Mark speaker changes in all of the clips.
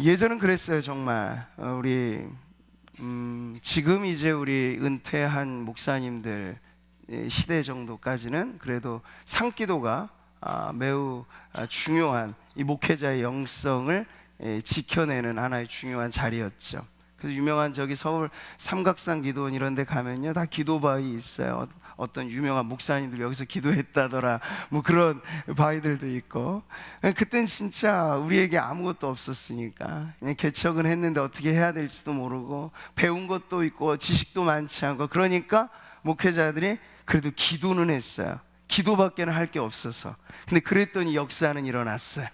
Speaker 1: 예전은 그랬어요. 정말 우리 지금 이제 우리 은퇴한 목사님들 시대 정도까지는 그래도 산기도가 매우 중요한 이 목회자의 영성을 지켜내는 하나의 중요한 자리였죠. 그래서 유명한 저기 서울 삼각산 기도원 이런 데 가면요 다 기도바위 있어요. 어떤 유명한 목사님들 여기서 기도했다더라 뭐 그런 바위들도 있고. 그땐 진짜 우리에게 아무것도 없었으니까 그냥 개척은 했는데 어떻게 해야 될지도 모르고 배운 것도 있고 지식도 많지 않고, 그러니까 목회자들이 그래도 기도는 했어요. 기도밖에는 할 게 없어서. 근데 그랬더니 역사는 일어났어요.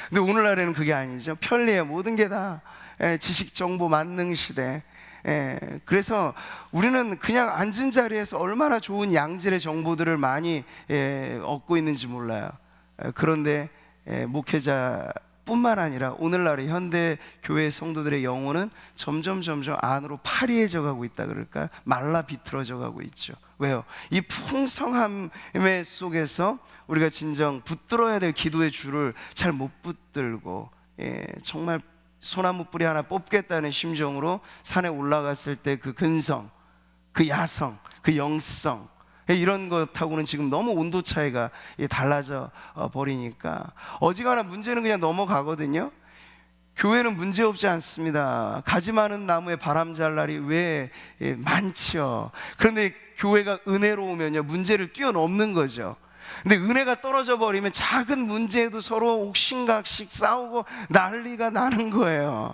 Speaker 1: 근데 오늘날에는 그게 아니죠. 편리해. 모든 게 다 지식 정보 만능 시대. 그래서 우리는 그냥 앉은 자리에서 얼마나 좋은 양질의 정보들을 많이 얻고 있는지 몰라요. 그런데 목회자뿐만 아니라 오늘날의 현대 교회 성도들의 영혼은 점점 안으로 파리해져 가고 있다 그럴까? 말라 비틀어져 가고 있죠. 왜요? 이 풍성함 속에서 우리가 진정 붙들어야 될 기도의 줄을 잘 못 붙들고 정말 소나무 뿌리 하나 뽑겠다는 심정으로 산에 올라갔을 때 그 근성, 그 야성, 그 영성, 이런 것하고는 지금 너무 온도 차이가 달라져 버리니까 어지간한 문제는 그냥 넘어가거든요. 교회는 문제없지 않습니다. 가지 많은 나무에 바람 잘 날이 왜 많죠. 그런데 교회가 은혜로우면요 문제를 뛰어넘는 거죠. 근데 은혜가 떨어져 버리면 작은 문제에도 서로 옥신각씩 싸우고 난리가 나는 거예요.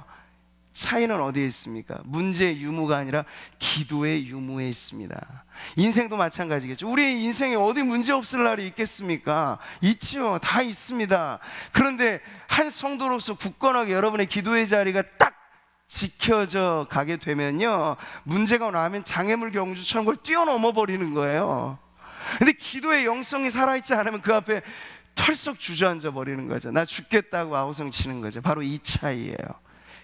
Speaker 1: 차이는 어디에 있습니까? 문제의 유무가 아니라 기도의 유무에 있습니다. 인생도 마찬가지겠죠. 우리의 인생에 어디 문제 없을 날이 있겠습니까? 있지요. 다 있습니다. 그런데 한 성도로서 굳건하게 여러분의 기도의 자리가 딱 지켜져 가게 되면요 문제가 나면 장애물 경주처럼 그걸 뛰어넘어 버리는 거예요. 근데 기도의 영성이 살아있지 않으면 그 앞에 털썩 주저앉아 버리는 거죠. 나 죽겠다고 아우성 치는 거죠. 바로 이 차이예요.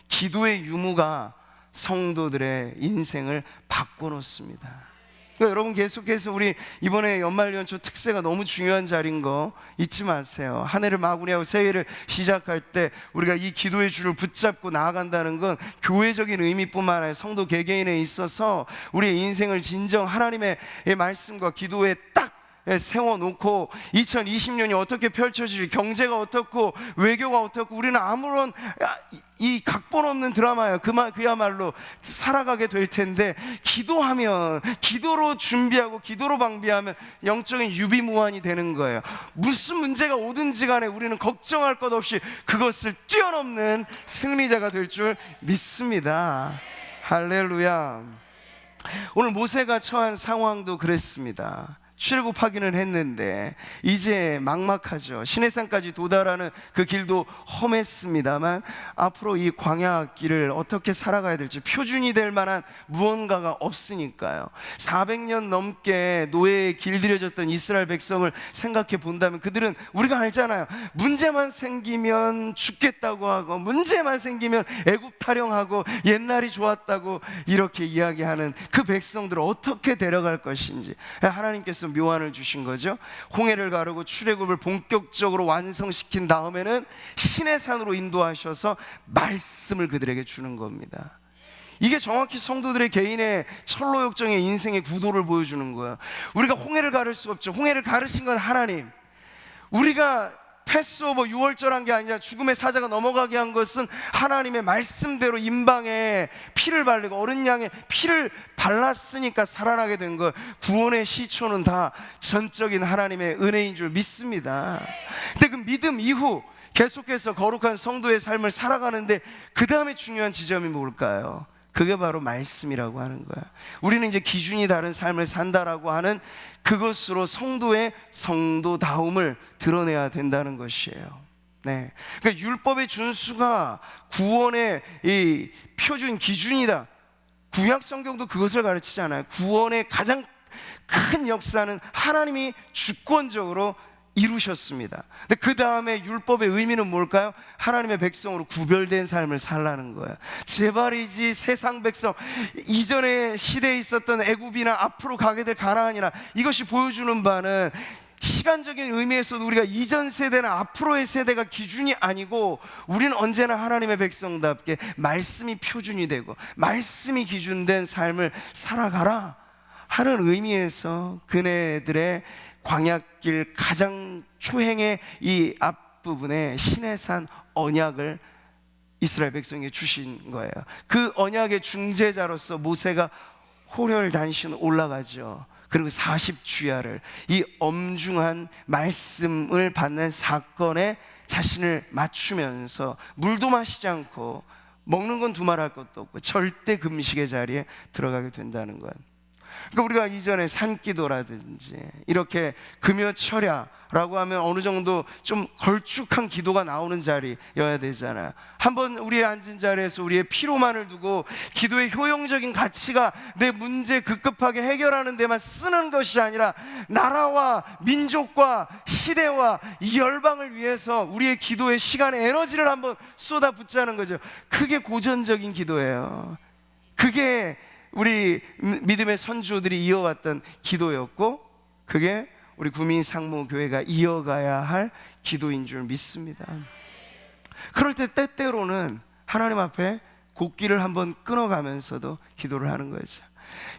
Speaker 1: 기도의 유무가 성도들의 인생을 바꿔놓습니다. 그러니까 여러분 계속해서 우리 이번에 연말연초 특세가 너무 중요한 자리인 거 잊지 마세요. 한 해를 마무리하고 새해를 시작할 때 우리가 이 기도의 줄을 붙잡고 나아간다는 건 교회적인 의미뿐만 아니라 성도 개개인에 있어서 우리의 인생을 진정 하나님의 말씀과 기도에 딱 세워놓고 2020년이 어떻게 펼쳐질지, 경제가 어떻고 외교가 어떻고, 우리는 아무런 이 각본 없는 드라마예요. 그야말로 살아가게 될 텐데, 기도하면, 기도로 준비하고 기도로 방비하면 영적인 유비무환이 되는 거예요. 무슨 문제가 오든지 간에 우리는 걱정할 것 없이 그것을 뛰어넘는 승리자가 될 줄 믿습니다. 할렐루야. 오늘 모세가 처한 상황도 그랬습니다. 출애굽하기는 했는데 이제 막막하죠. 시내산까지 도달하는 그 길도 험했습니다만 앞으로 이 광야 길을 어떻게 살아가야 될지 표준이 될 만한 무언가가 없으니까요. 400년 넘게 노예에 길들여졌던 이스라엘 백성을 생각해 본다면 그들은, 우리가 알잖아요, 문제만 생기면 죽겠다고 하고 문제만 생기면 애굽 타령하고 옛날이 좋았다고 이렇게 이야기하는 그 백성들을 어떻게 데려갈 것인지 하나님께서 묘안을 주신 거죠. 홍해를 가르고 출애굽을 본격적으로 완성시킨 다음에는 시내산으로 인도하셔서 말씀을 그들에게 주는 겁니다. 이게 정확히 성도들의 개인의 철로역정의 인생의 구도를 보여주는 거예요. 우리가 홍해를 가를 수 없죠. 홍해를 가르신 건 하나님. 우리가 패스오버 6월절한 게 아니라 죽음의 사자가 넘어가게 한 것은 하나님의 말씀대로 임방에 피를 바르고 어린 양의 피를 발랐으니까 살아나게 된 거예요. 구원의 시초는 다 전적인 하나님의 은혜인 줄 믿습니다. 근데 그 믿음 이후 계속해서 거룩한 성도의 삶을 살아가는데 그 다음에 중요한 지점이 뭘까요? 그게 바로 말씀이라고 하는 거야. 우리는 이제 기준이 다른 삶을 산다라고 하는 그것으로 성도의 성도다움을 드러내야 된다는 것이에요. 네. 그러니까 율법의 준수가 구원의 이 표준 기준이다. 구약 성경도 그것을 가르치잖아요. 구원의 가장 큰 역사는 하나님이 주권적으로 이루셨습니다. 근데 그 다음에 율법의 의미는 뭘까요? 하나님의 백성으로 구별된 삶을 살라는 거예요. 제발이지 세상 백성, 이전의 시대에 있었던 애굽이나 앞으로 가게 될 가나안이나, 이것이 보여주는 바는 시간적인 의미에서도 우리가 이전 세대나 앞으로의 세대가 기준이 아니고 우리는 언제나 하나님의 백성답게 말씀이 표준이 되고 말씀이 기준된 삶을 살아가라 하는 의미에서 그네들의 광야길 가장 초행의 이 앞부분에 시내산 언약을 이스라엘 백성에게 주신 거예요. 그 언약의 중재자로서 모세가 호련단신 올라가죠. 그리고 40주야를 이 엄중한 말씀을 받는 사건에 자신을 맞추면서 물도 마시지 않고 먹는 건 두말할 것도 없고 절대 금식의 자리에 들어가게 된다는 거예요. 그러니까 우리가 이전에 산기도라든지 이렇게 금요철야라고 하면 어느 정도 좀 걸쭉한 기도가 나오는 자리여야 되잖아요. 한번 우리의 앉은 자리에서 우리의 피로만을 두고 기도의 효용적인 가치가 내 문제 급급하게 해결하는 데만 쓰는 것이 아니라 나라와 민족과 시대와 이 열방을 위해서 우리의 기도의 시간에 에너지를 한번 쏟아붓자는 거죠. 그게 고전적인 기도예요. 그게 우리 믿음의 선조들이 이어왔던 기도였고 그게 우리 구민상무교회가 이어가야 할 기도인 줄 믿습니다. 그럴 때 때때로는 하나님 앞에 곡기를 한번 끊어가면서도 기도를 하는 거죠.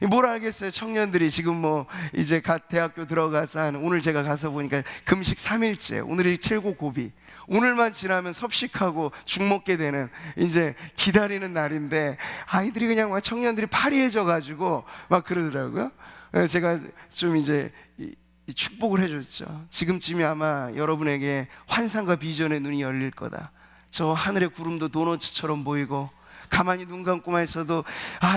Speaker 1: 뭘 알겠어요. 청년들이 지금 뭐 이제 갓 대학교 들어가서 오늘 제가 가서 보니까 금식 3일째, 오늘이 최고 고비, 오늘만 지나면 섭식하고 죽 먹게 되는 이제 기다리는 날인데 아이들이 그냥 막 청년들이 파리해져 가지고 막 그러더라고요. 제가 좀 이제 축복을 해줬죠. 지금쯤이 아마 여러분에게 환상과 비전의 눈이 열릴 거다. 저 하늘의 구름도 도너츠처럼 보이고 가만히 눈 감고만 있어도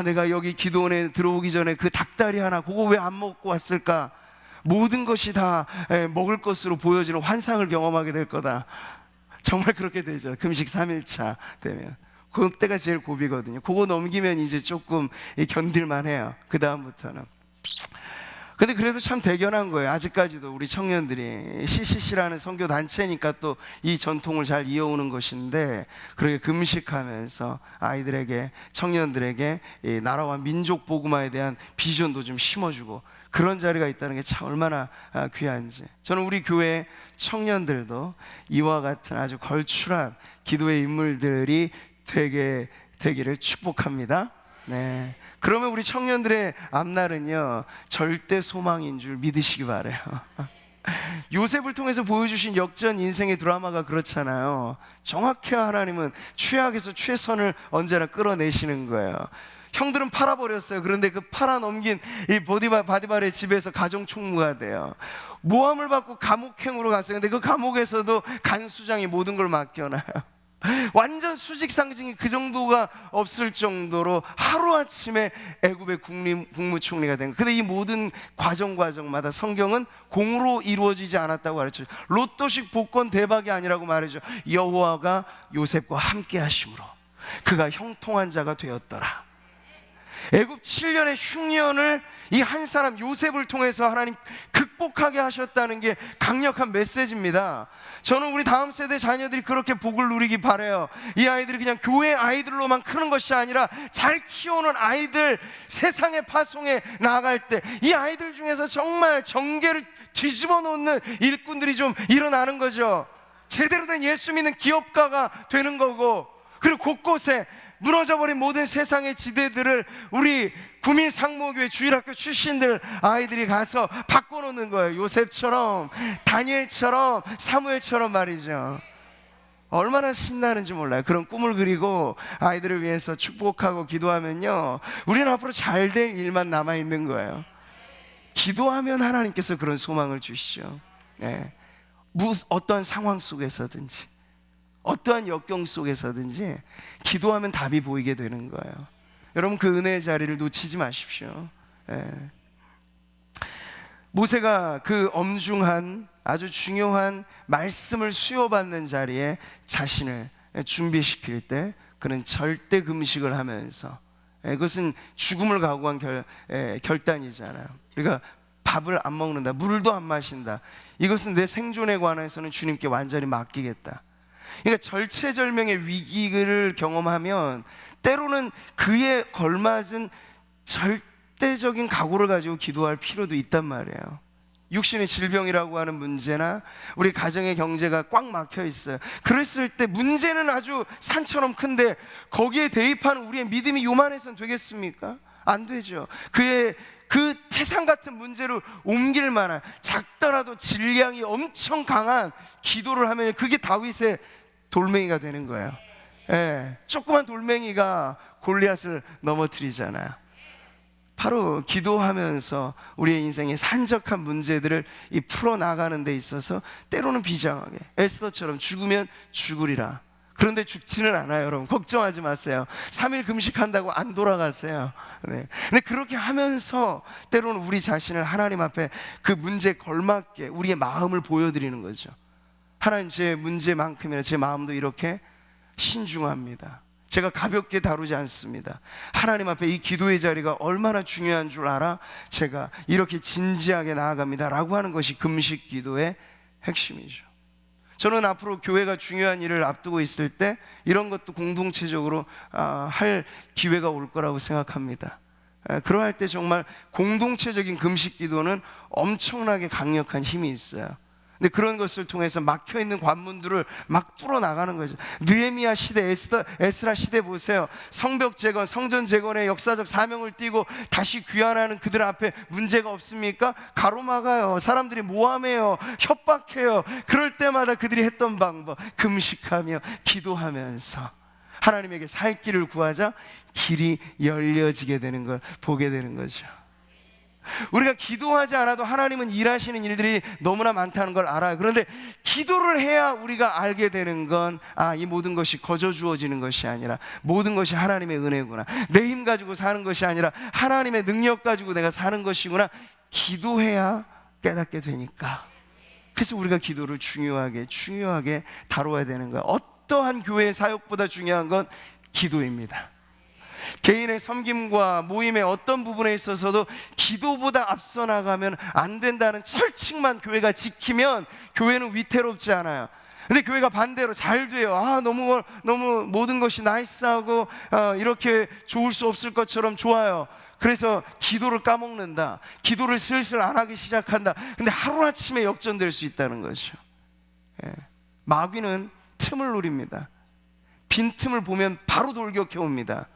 Speaker 1: 내가 여기 기도원에 들어오기 전에 그 닭다리 하나 그거 왜 안 먹고 왔을까, 모든 것이 다 먹을 것으로 보여지는 환상을 경험하게 될 거다. 정말 그렇게 되죠. 금식 3일차 되면 그때가 제일 고비거든요. 그거 넘기면 이제 조금 견딜만 해요. 그 다음부터는. 근데 그래도 참 대견한 거예요. 아직까지도 우리 청년들이 CCC라는 선교 단체니까 또 이 전통을 잘 이어오는 것인데 그렇게 금식하면서 아이들에게, 청년들에게 이 나라와 민족 복음화에 대한 비전도 좀 심어주고 그런 자리가 있다는 게 참 얼마나 귀한지. 저는 우리 교회 청년들도 이와 같은 아주 걸출한 기도의 인물들이 되기를 축복합니다. 네. 그러면 우리 청년들의 앞날은요 절대 소망인 줄 믿으시기 바라요. 요셉을 통해서 보여주신 역전 인생의 드라마가 그렇잖아요. 정확히 하나님은 최악에서 최선을 언제나 끌어내시는 거예요. 형들은 팔아버렸어요. 그런데 그 팔아넘긴 이 바디발의 집에서 가정총무가 돼요. 모함을 받고 감옥행으로 갔어요. 근데 그 감옥에서도 간수장이 모든 걸 맡겨놔요. 완전 수직 상징이 그 정도가 없을 정도로 하루아침에 애굽의 국무총리가 된 거예요. 근데 이 모든 과정마다 성경은 공으로 이루어지지 않았다고 가르쳐요. 로또식 복권 대박이 아니라고 말해줘. 여호와가 요셉과 함께 하심으로 그가 형통한 자가 되었더라. 애굽 7년의 흉년을 이 한 사람 요셉을 통해서 하나님 극복하게 하셨다는 게 강력한 메시지입니다. 저는 우리 다음 세대 자녀들이 그렇게 복을 누리기 바라요. 이 아이들이 그냥 교회 아이들로만 크는 것이 아니라 잘 키우는 아이들, 세상에 파송해 나아갈 때 이 아이들 중에서 정말 정계를 뒤집어 놓는 일꾼들이 좀 일어나는 거죠. 제대로 된 예수 믿는 기업가가 되는 거고, 그리고 곳곳에 무너져버린 모든 세상의 지대들을 우리 구민상무교회 주일학교 출신들 아이들이 가서 바꿔놓는 거예요. 요셉처럼, 다니엘처럼, 사무엘처럼 말이죠. 얼마나 신나는지 몰라요. 그런 꿈을 그리고 아이들을 위해서 축복하고 기도하면요 우리는 앞으로 잘 될 일만 남아있는 거예요. 기도하면 하나님께서 그런 소망을 주시죠. 네. 어떤 상황 속에서든지 어떠한 역경 속에서든지 기도하면 답이 보이게 되는 거예요. 여러분 그 은혜의 자리를 놓치지 마십시오. 예. 모세가 그 엄중한 아주 중요한 말씀을 수여받는 자리에 자신을 준비시킬 때 그는 절대 금식을 하면서, 그것은 죽음을 각오한 결단이잖아요. 그러니까 밥을 안 먹는다, 물도 안 마신다. 이것은 내 생존에 관해서는 주님께 완전히 맡기겠다. 그러니까 절체절명의 위기를 경험하면 때로는 그에 걸맞은 절대적인 각오를 가지고 기도할 필요도 있단 말이에요. 육신의 질병이라고 하는 문제나 우리 가정의 경제가 꽉 막혀 있어요. 그랬을 때 문제는 아주 산처럼 큰데 거기에 대입하는 우리의 믿음이 요만해서는 되겠습니까? 안 되죠. 그 태산 같은 문제를 옮길 만한 작더라도 질량이 엄청 강한 기도를 하면 그게 다윗의 돌멩이가 되는 거예요. 예, 조그만 돌멩이가 골리앗을 넘어뜨리잖아요. 바로 기도하면서 우리의 인생의 산적한 문제들을 풀어나가는 데 있어서 때로는 비장하게 에스더처럼 죽으면 죽으리라. 그런데 죽지는 않아요. 여러분 걱정하지 마세요. 3일 금식한다고 안 돌아가세요. 네. 근데 그렇게 하면서 때로는 우리 자신을 하나님 앞에 그 문제에 걸맞게 우리의 마음을 보여드리는 거죠. 하나님, 제 문제만큼이나 제 마음도 이렇게 신중합니다. 제가 가볍게 다루지 않습니다. 하나님 앞에 이 기도의 자리가 얼마나 중요한 줄 알아 제가 이렇게 진지하게 나아갑니다 라고 하는 것이 금식 기도의 핵심이죠. 저는 앞으로 교회가 중요한 일을 앞두고 있을 때 이런 것도 공동체적으로 할 기회가 올 거라고 생각합니다. 그러할 때 정말 공동체적인 금식 기도는 엄청나게 강력한 힘이 있어요. 근데 그런 것을 통해서 막혀있는 관문들을 막 뚫어나가는 거죠. 느헤미야 시대, 에스라 시대 보세요. 성벽 재건, 성전 재건의 역사적 사명을 띠고 다시 귀환하는 그들 앞에 문제가 없습니까? 가로막아요. 사람들이 모함해요. 협박해요. 그럴 때마다 그들이 했던 방법, 금식하며 기도하면서 하나님에게 살 길을 구하자 길이 열려지게 되는 걸 보게 되는 거죠. 우리가 기도하지 않아도 하나님은 일하시는 일들이 너무나 많다는 걸 알아요. 그런데 기도를 해야 우리가 알게 되는 건 이 모든 것이 거저 주어지는 것이 아니라 모든 것이 하나님의 은혜구나. 내 힘 가지고 사는 것이 아니라 하나님의 능력 가지고 내가 사는 것이구나. 기도해야 깨닫게 되니까. 그래서 우리가 기도를 중요하게 다뤄야 되는 거예요. 어떠한 교회의 사역보다 중요한 건 기도입니다. 개인의 섬김과 모임의 어떤 부분에 있어서도 기도보다 앞서 나가면 안 된다는 철칙만 교회가 지키면 교회는 위태롭지 않아요. 근데 교회가 반대로 잘 돼요. 너무 모든 것이 나이스하고 이렇게 좋을 수 없을 것처럼 좋아요. 그래서 기도를 까먹는다. 기도를 슬슬 안 하기 시작한다. 근데 하루아침에 역전될 수 있다는 거죠. 마귀는 틈을 노립니다. 빈틈을 보면 바로 돌격해 옵니다.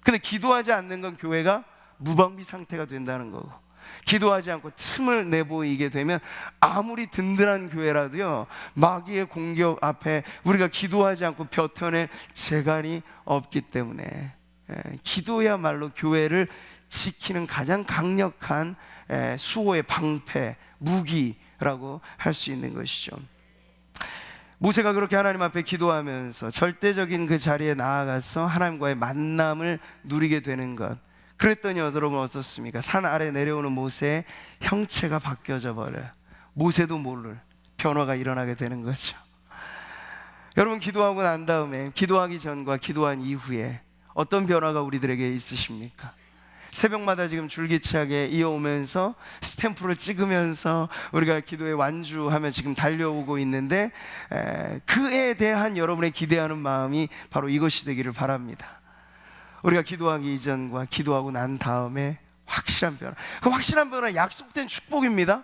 Speaker 1: 근데 기도하지 않는 건 교회가 무방비 상태가 된다는 거고, 기도하지 않고 틈을 내보이게 되면 아무리 든든한 교회라도요, 마귀의 공격 앞에 우리가 기도하지 않고 버텨낼 재간이 없기 때문에 기도야말로 교회를 지키는 가장 강력한 수호의 방패, 무기라고 할 수 있는 것이죠. 모세가 그렇게 하나님 앞에 기도하면서 절대적인 그 자리에 나아가서 하나님과의 만남을 누리게 되는 것, 그랬더니 여러분 어떻습니까? 산 아래 내려오는 모세의 형체가 바뀌어져 버려요. 모세도 모를 변화가 일어나게 되는 거죠. 여러분, 기도하고 난 다음에, 기도하기 전과 기도한 이후에 어떤 변화가 우리들에게 있으십니까? 새벽마다 지금 줄기차게 이어오면서 스탬프를 찍으면서 우리가 기도에 완주하며 지금 달려오고 있는데, 그에 대한 여러분의 기대하는 마음이 바로 이것이 되기를 바랍니다. 우리가 기도하기 이전과 기도하고 난 다음에 확실한 변화, 그 확실한 변화는 약속된 축복입니다.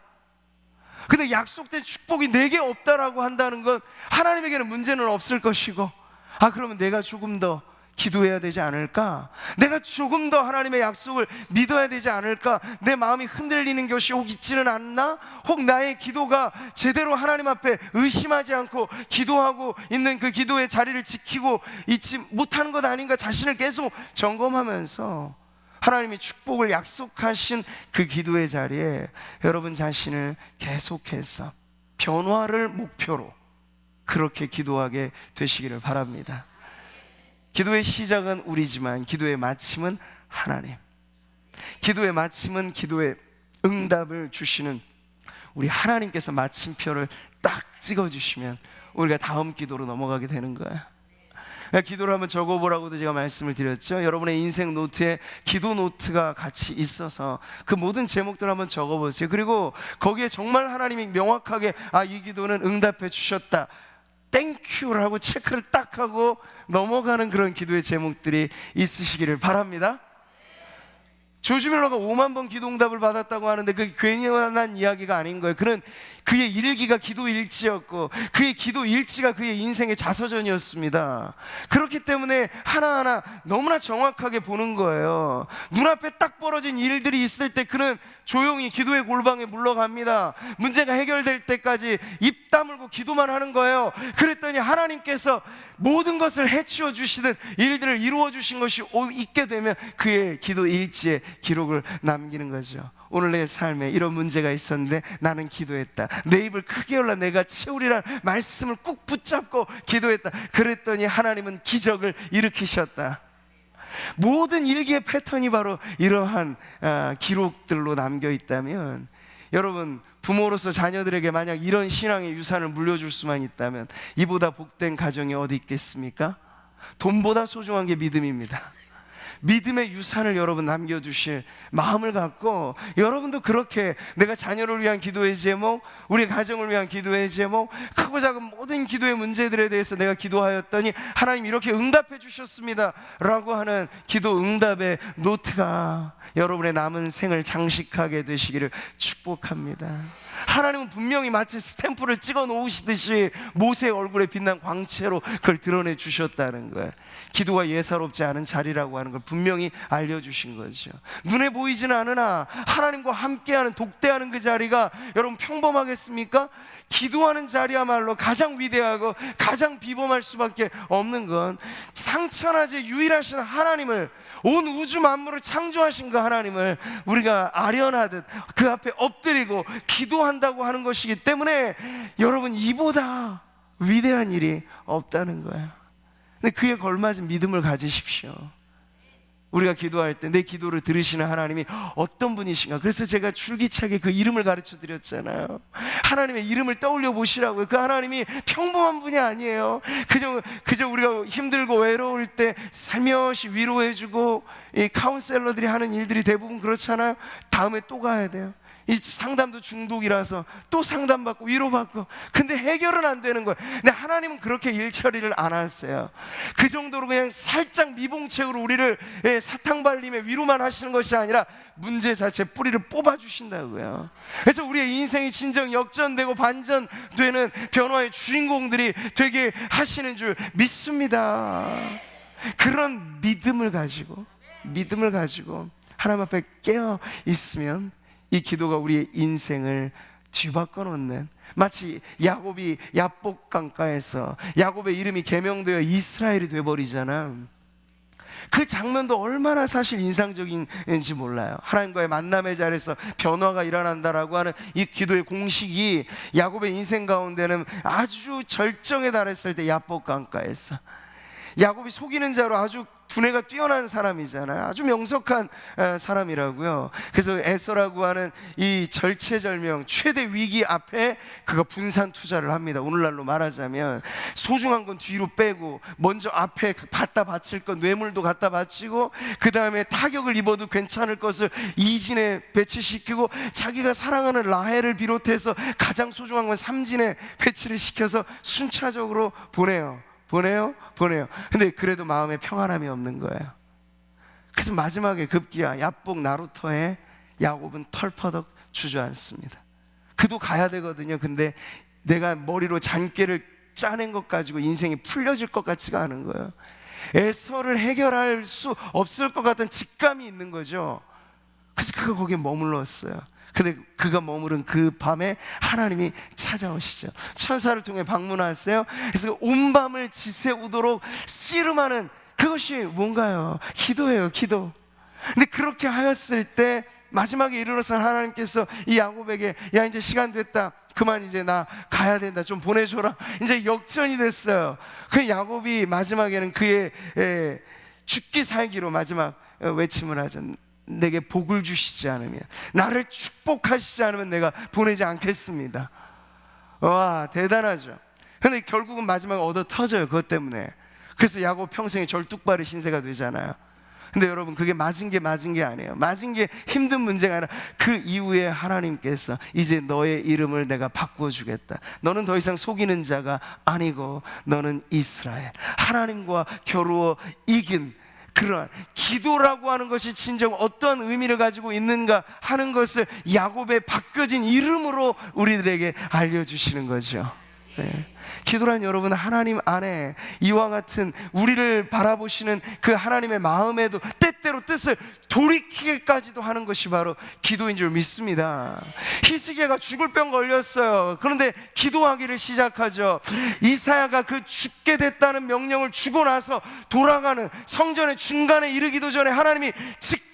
Speaker 1: 근데 약속된 축복이 내게 없다라고 한다는 건 하나님에게는 문제는 없을 것이고, 그러면 내가 조금 더 기도해야 되지 않을까? 내가 조금 더 하나님의 약속을 믿어야 되지 않을까? 내 마음이 흔들리는 것이 혹 있지는 않나? 혹 나의 기도가 제대로 하나님 앞에 의심하지 않고 기도하고 있는 그 기도의 자리를 지키고 있지 못하는 것 아닌가? 자신을 계속 점검하면서 하나님이 축복을 약속하신 그 기도의 자리에 여러분 자신을 계속해서 변화를 목표로 그렇게 기도하게 되시기를 바랍니다. 기도의 시작은 우리지만 기도의 마침은 하나님, 기도의 마침은 기도의 응답을 주시는 우리 하나님께서 마침표를 딱 찍어주시면 우리가 다음 기도로 넘어가게 되는 거야. 기도를 한번 적어보라고도 제가 말씀을 드렸죠. 여러분의 인생 노트에 기도 노트가 같이 있어서 그 모든 제목들 한번 적어보세요. 그리고 거기에 정말 하나님이 명확하게 이 기도는 응답해 주셨다, 땡큐를 하고 체크를 딱 하고 넘어가는 그런 기도의 제목들이 있으시기를 바랍니다. 조지 밀러가 5만 번 기도응답을 받았다고 하는데 그게 괜히 난 이야기가 아닌 거예요. 그는 그의 일기가 기도 일지였고 그의 기도 일지가 그의 인생의 자서전이었습니다. 그렇기 때문에 하나하나 너무나 정확하게 보는 거예요. 눈앞에 딱 벌어진 일들이 있을 때 그는 조용히 기도의 골방에 물러갑니다. 문제가 해결될 때까지 입 다물고 기도만 하는 거예요. 그랬더니 하나님께서 모든 것을 해치워 주시는 일들을 이루어 주신 것이 있게 되면 그의 기도 일지에 기록을 남기는 거죠. 오늘 내 삶에 이런 문제가 있었는데 나는 기도했다. 내 입을 크게 열라 내가 채우리란 말씀을 꾹 붙잡고 기도했다. 그랬더니 하나님은 기적을 일으키셨다. 모든 일기의 패턴이 바로 이러한 기록들로 남겨 있다면, 여러분 부모로서 자녀들에게 만약 이런 신앙의 유산을 물려줄 수만 있다면 이보다 복된 가정이 어디 있겠습니까? 돈보다 소중한 게 믿음입니다. 믿음의 유산을 여러분 남겨주실 마음을 갖고, 여러분도 그렇게 내가 자녀를 위한 기도의 제목, 우리 가정을 위한 기도의 제목, 크고 작은 모든 기도의 문제들에 대해서 내가 기도하였더니 하나님 이렇게 응답해 주셨습니다 라고 하는 기도 응답의 노트가 여러분의 남은 생을 장식하게 되시기를 축복합니다. 하나님은 분명히 마치 스탬프를 찍어 놓으시듯이 모세의 얼굴에 빛난 광채로 그걸 드러내 주셨다는 거예요. 기도가 예사롭지 않은 자리라고 하는 걸 분명히 알려주신 거죠. 눈에 보이지는 않으나 하나님과 함께하는 독대하는 그 자리가 여러분 평범하겠습니까? 기도하는 자리야말로 가장 위대하고 가장 비범할 수밖에 없는 건 상천하제 유일하신 하나님을, 온 우주 만물을 창조하신 그 하나님을 우리가 아련하듯 그 앞에 엎드리고 기도한다고 하는 것이기 때문에 여러분 이보다 위대한 일이 없다는 거예요. 근데 그에 걸맞은 믿음을 가지십시오. 우리가 기도할 때 내 기도를 들으시는 하나님이 어떤 분이신가. 그래서 제가 줄기차게 그 이름을 가르쳐 드렸잖아요. 하나님의 이름을 떠올려 보시라고요. 그 하나님이 평범한 분이 아니에요. 그저 우리가 힘들고 외로울 때 살며시 위로해주고, 이 카운셀러들이 하는 일들이 대부분 그렇잖아요. 다음에 또 가야 돼요. 이 상담도 중독이라서 또 상담받고 위로받고, 근데 해결은 안 되는 거예요. 근데 하나님은 그렇게 일 처리를 안 하세요. 그 정도로 그냥 살짝 미봉책으로 우리를 사탕발림에 위로만 하시는 것이 아니라 문제 자체 뿌리를 뽑아주신다고요. 그래서 우리의 인생이 진정 역전되고 반전되는 변화의 주인공들이 되게 하시는 줄 믿습니다. 그런 믿음을 가지고 하나님 앞에 깨어 있으면 이 기도가 우리의 인생을 뒤바꿔 놓는, 마치 야곱이 야복 강가에서 야곱의 이름이 개명되어 이스라엘이 돼버리잖아. 그 장면도 얼마나 사실 인상적인지 몰라요. 하나님과의 만남의 자리에서 변화가 일어난다라고 하는 이 기도의 공식이 야곱의 인생 가운데는 아주 절정에 달했을 때 야복 강가에서, 야곱이 속이는 자로 아주 두뇌가 뛰어난 사람이잖아요. 아주 명석한 사람이라고요. 그래서 에서라고 하는 이 절체절명 최대 위기 앞에 그가 분산 투자를 합니다. 오늘날로 말하자면 소중한 건 뒤로 빼고 먼저 앞에 갖다 바칠 건 뇌물도 갖다 바치고, 그 다음에 타격을 입어도 괜찮을 것을 이진에 배치시키고, 자기가 사랑하는 라헬을 비롯해서 가장 소중한 건 삼진에 배치를 시켜서 순차적으로 보내요. 근데 그래도 마음에 평안함이 없는 거예요. 그래서 마지막에 급기야 야복 나루터에 야곱은 털퍼덕 주저앉습니다. 그도 가야 되거든요. 근데 내가 머리로 잔꾀를 짜낸 것 가지고 인생이 풀려질 것 같지가 않은 거예요. 에서를 해결할 수 없을 것 같은 직감이 있는 거죠. 그래서 그가 거기에 머물렀어요. 근데 그가 머무른 그 밤에 하나님이 찾아오시죠. 천사를 통해 방문하세요. 그래서 온 밤을 지새우도록 씨름하는 그것이 뭔가요? 기도예요, 기도. 근데 그렇게 하였을 때 마지막에 이르러선 하나님께서 이 야곱에게 야 이제 시간 됐다, 그만 이제 나 가야 된다, 좀 보내줘라. 이제 역전이 됐어요. 그 야곱이 마지막에는 그의 죽기 살기로 마지막 외침을 하죠. 내게 복을 주시지 않으면, 나를 축복하시지 않으면 내가 보내지 않겠습니다. 와, 대단하죠. 근데 결국은 마지막에 얻어 터져요. 그것 때문에. 그래서 야곱 평생에 절뚝발의 신세가 되잖아요. 근데 여러분 그게 맞은 게 아니에요. 맞은 게 힘든 문제가 아니라 그 이후에 하나님께서 이제 너의 이름을 내가 바꿔주겠다. 너는 더 이상 속이는 자가 아니고 너는 이스라엘, 하나님과 겨루어 이긴 그러한 기도라고 하는 것이 진정 어떤 의미를 가지고 있는가 하는 것을 야곱의 바뀌어진 이름으로 우리들에게 알려주시는 거죠. 네. 기도란 여러분, 하나님 안에 이와 같은 우리를 바라보시는 그 하나님의 마음에도 때때로 뜻을 돌이키기까지도 하는 것이 바로 기도인 줄 믿습니다. 히스기야가 죽을 병 걸렸어요. 그런데 기도하기를 시작하죠. 이사야가 그 죽게 됐다는 명령을 주고 나서 돌아가는 성전의 중간에 이르기도 전에 하나님이 즉각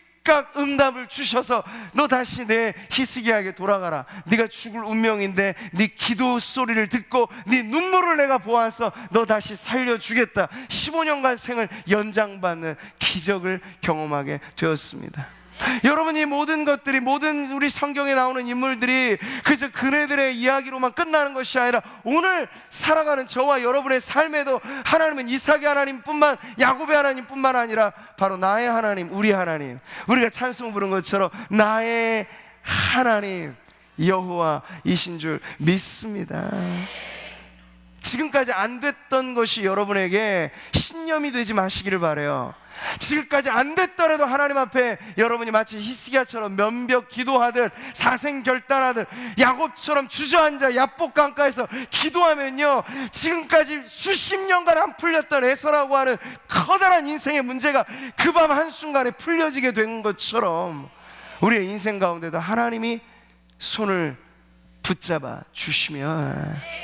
Speaker 1: 응답을 주셔서 너 다시 내 히스기야에게 돌아가라. 네가 죽을 운명인데 네 기도 소리를 듣고 네 눈물을 내가 보아서 너 다시 살려주겠다. 15년간 생을 연장받는 기적을 경험하게 되었습니다. 여러분, 이 모든 것들이, 모든 우리 성경에 나오는 인물들이 그저 그네들의 이야기로만 끝나는 것이 아니라 오늘 살아가는 저와 여러분의 삶에도 하나님은 이삭의 하나님뿐만, 야곱의 하나님뿐만 아니라 바로 나의 하나님, 우리 하나님, 우리가 찬송 부른 것처럼 나의 하나님 여호와이신 줄 믿습니다. 지금까지 안 됐던 것이 여러분에게 신념이 되지 마시기를 바라요. 지금까지 안 됐더라도 하나님 앞에 여러분이 마치 히스기야처럼 면벽 기도하듯 사생결단하듯 야곱처럼 주저앉아 야복 강가에서 기도하면요, 지금까지 수십 년간 안 풀렸던 에서라고 하는 커다란 인생의 문제가 그 밤 한순간에 풀려지게 된 것처럼 우리의 인생 가운데도 하나님이 손을 붙잡아 주시면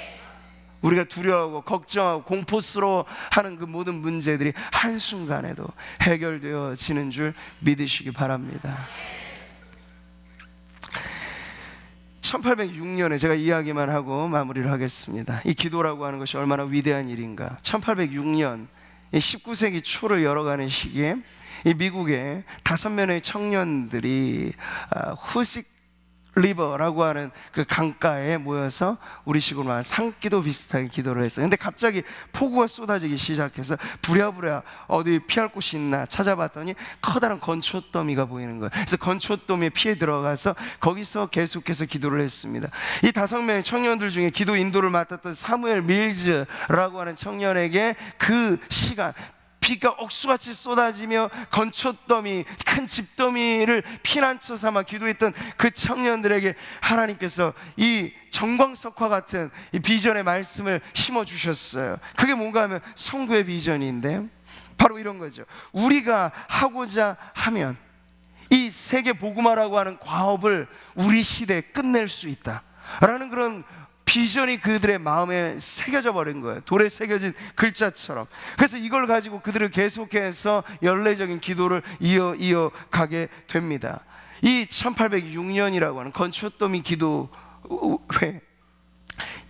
Speaker 1: 우리가 두려워하고 걱정하고 공포스러워하는 그 모든 문제들이 한순간에도 해결되어지는 줄 믿으시기 바랍니다. 1806년에 제가 이야기만 하고 마무리를 하겠습니다. 이 기도라고 하는 것이 얼마나 위대한 일인가. 1806년 19세기 초를 열어가는 시기에 이 미국의 5명의 청년들이 후식 리버라고 하는 그 강가에 모여서 우리식으로 말하면 산기도 비슷하게 기도를 했어요. 근데 갑자기 폭우가 쏟아지기 시작해서 부랴부랴 어디 피할 곳이 있나 찾아봤더니 커다란 건초더미가 보이는 거예요. 그래서 건초더미에 피해 들어가서 거기서 계속해서 기도를 했습니다. 이 5명의 청년들 중에 기도 인도를 맡았던 사무엘 밀즈라고 하는 청년에게 그 시간, 비가 억수같이 쏟아지며 건초더미, 큰 집더미를 피난처 삼아 기도했던 그 청년들에게 하나님께서 이 정광석화 같은 이 비전의 말씀을 심어주셨어요. 그게 뭔가 하면 성도의 비전인데 바로 이런 거죠. 우리가 하고자 하면 이 세계 복음화라고 하는 과업을 우리 시대에 끝낼 수 있다라는 그런 비전이 그들의 마음에 새겨져 버린 거예요. 돌에 새겨진 글자처럼. 그래서 이걸 가지고 그들을 계속해서 연례적인 기도를 이어가게 됩니다. 이 1806년이라고 하는 건초더미 기도회,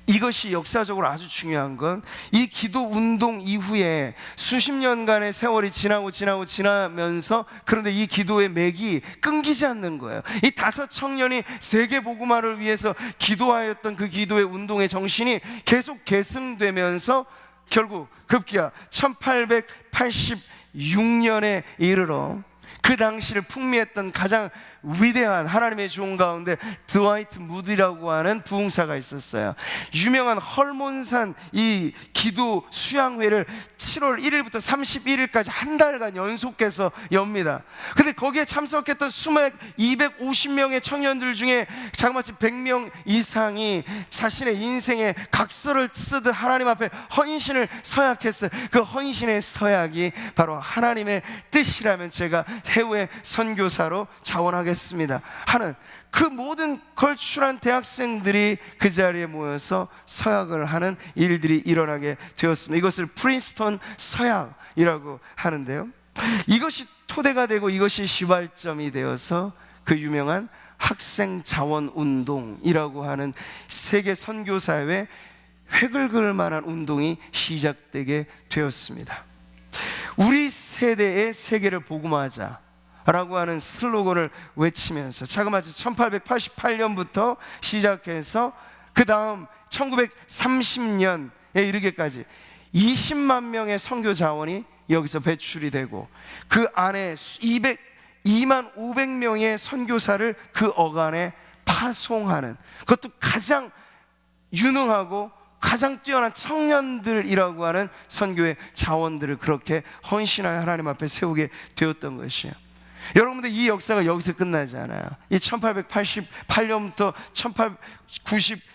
Speaker 1: 이것이 역사적으로 아주 중요한 건 이 기도 운동 이후에 수십 년간의 세월이 지나면서 그런데 이 기도의 맥이 끊기지 않는 거예요. 이 5 청년이 세계 복음화를 위해서 기도하였던 그 기도의 운동의 정신이 계속 계승되면서 결국 급기야 1886년에 이르러 그 당시를 풍미했던 가장 위대한 하나님의 종 가운데 드와이트 무디라고 하는 부흥사가 있었어요. 유명한 헐몬산 이 기도 수양회를 7월 1일부터 31일까지 한 달간 연속해서 엽니다. 근데 거기에 참석했던 수백 250명의 청년들 중에 자그마치 100명 이상이 자신의 인생의 각서를 쓰듯 하나님 앞에 헌신을 서약했어요. 그 헌신의 서약이 바로 하나님의 뜻이라면 제가 해외 선교사로 자원하겠습니다 하는 그 모든 걸출한 대학생들이 그 자리에 모여서 서약을 하는 일들이 일어나게 되었습니다. 이것을 프린스턴 서약이라고 하는데요, 이것이 토대가 되고 이것이 시발점이 되어서 그 유명한 학생 자원 운동이라고 하는 세계 선교사회 획을 그을 만한 운동이 시작되게 되었습니다. 우리 세대의 세계를 복음화하자 라고 하는 슬로건을 외치면서 자그마치 1888년부터 시작해서 그 다음 1930년에 이르기까지 20만 명의 선교 자원이 여기서 배출이 되고 그 안에 2만 500명의 선교사를 그 어간에 파송하는, 그것도 가장 유능하고 가장 뛰어난 청년들이라고 하는 선교의 자원들을 그렇게 헌신하여 하나님 앞에 세우게 되었던 것이에요. 여러분들, 이 역사가 여기서 끝나지 않아요. 이 1888년부터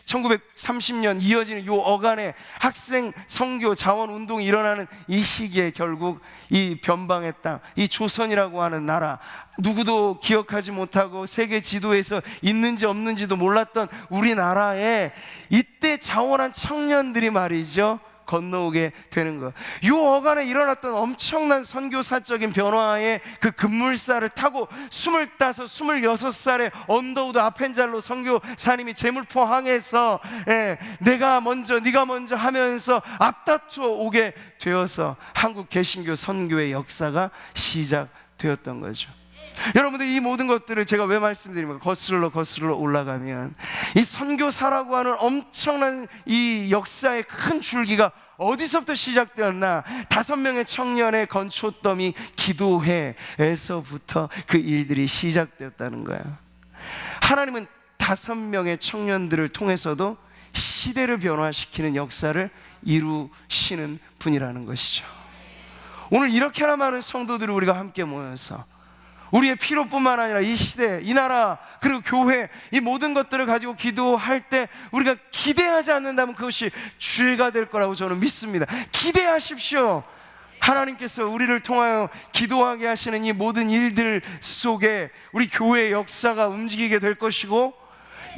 Speaker 1: 1930년 이어지는 이 어간의 학생 선교 자원 운동이 일어나는 이 시기에 결국 이 변방의 땅, 이 조선이라고 하는 나라, 누구도 기억하지 못하고 세계 지도에서 있는지 없는지도 몰랐던 우리나라에 이때 자원한 청년들이 말이죠, 건너오게 되는 것. 이 어간에 일어났던 엄청난 선교사적인 변화의 그 급물살을 타고 25, 26살의 언더우드 아펜잘로 선교사님이 제물포 항에서 내가 먼저 네가 먼저 하면서 앞다투어 오게 되어서 한국 개신교 선교의 역사가 시작되었던 거죠. 여러분들, 이 모든 것들을 제가 왜 말씀드립니까? 거슬러 올라가면 이 선교사라고 하는 엄청난 이 역사의 큰 줄기가 어디서부터 시작되었나? 5명의 청년의 건초더미 기도회에서부터 그 일들이 시작되었다는 거야. 하나님은 5명의 청년들을 통해서도 시대를 변화시키는 역사를 이루시는 분이라는 것이죠. 오늘 이렇게나 많은 성도들을 우리가 함께 모여서 우리의 필요뿐만 아니라 이 시대, 이 나라, 그리고 교회, 이 모든 것들을 가지고 기도할 때 우리가 기대하지 않는다면 그것이 죄가 될 거라고 저는 믿습니다. 기대하십시오. 하나님께서 우리를 통하여 기도하게 하시는 이 모든 일들 속에 우리 교회의 역사가 움직이게 될 것이고,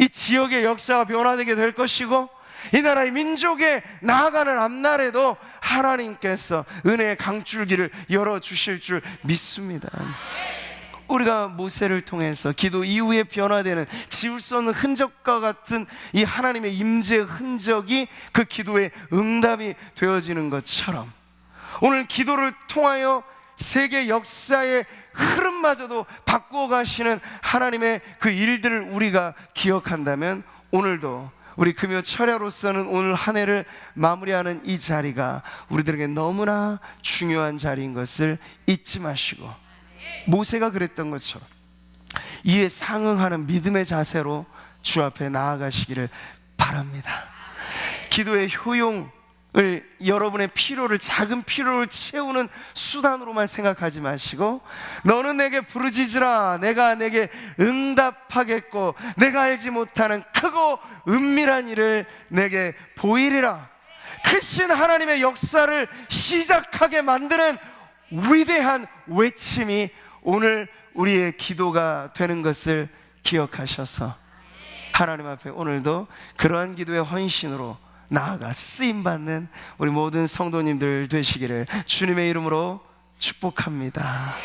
Speaker 1: 이 지역의 역사가 변화되게 될 것이고, 이 나라의 민족에 나아가는 앞날에도 하나님께서 은혜의 강줄기를 열어주실 줄 믿습니다. 우리가 모세를 통해서 기도 이후에 변화되는 지울 수 없는 흔적과 같은 이 하나님의 임재의 흔적이 그 기도의 응답이 되어지는 것처럼, 오늘 기도를 통하여 세계 역사의 흐름마저도 바꾸어 가시는 하나님의 그 일들을 우리가 기억한다면, 오늘도 우리 금요 철야로서는 오늘 한 해를 마무리하는 이 자리가 우리들에게 너무나 중요한 자리인 것을 잊지 마시고, 모세가 그랬던 것처럼 이에 상응하는 믿음의 자세로 주 앞에 나아가시기를 바랍니다. 기도의 효용을 여러분의 필요를, 작은 필요를 채우는 수단으로만 생각하지 마시고, 너는 내게 부르짖으라 내가 내게 응답하겠고 내가 알지 못하는 크고 은밀한 일을 내게 보이리라. 크신 하나님의 역사를 시작하게 만드는 위대한 외침이 오늘 우리의 기도가 되는 것을 기억하셔서 하나님 앞에 오늘도 그러한 기도의 헌신으로 나아가 쓰임받는 우리 모든 성도님들 되시기를 주님의 이름으로 축복합니다.